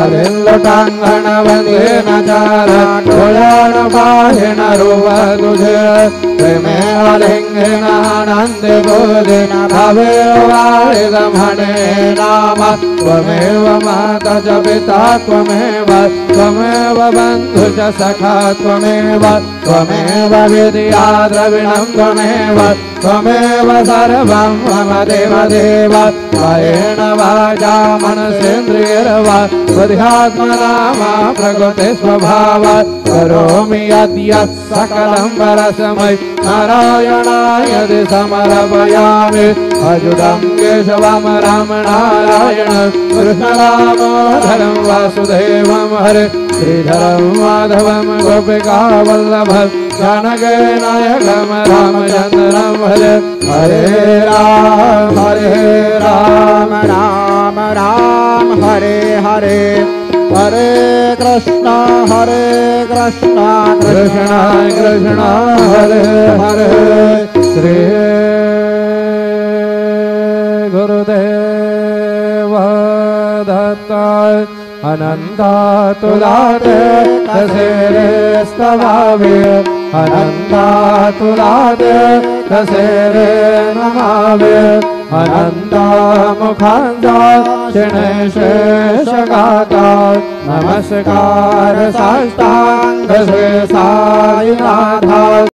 अलिल्लुटाङ्गणवन्देन चारण बाहिन रूप तुझे प्रेमे अलिङ्गेन आनन्दे बोधिन भवे वारिदमणे नाम त्वमेव माता च पिता त्वमेव त्वमेव बन्धु च सखा त्वमेव त्वमेव विद्या द्रविणं त्वमेव त्वमेव सर्वं मम देवदेव कायेन वाचा मनसेन्द्रियैर्वा बुद्ध्यात्मना वा प्रकृते स्वभावात् करोमि यद्यत् सकलं परस्मै नारायणाय समर्पयामि अच्युतं केशवं राम नारायण कृष्णदामोदरं वासुदेवं हरे श्रीधरं माधवं गोपिकावल्लभं जानकीनायकं रामचन्द्रं भजे हरे राम राम राम हरे हरे हरे कृष्ण कृष्ण कृष्ण हरे हरे श्री गुरुदेव दत्त अनंता तुलाते कसेरे स्तवावे अनंता तुलाते कसेरे नमावे अनंता मुखांता शेषगाता नमस्कार साष्टांग श्री साईनाथा।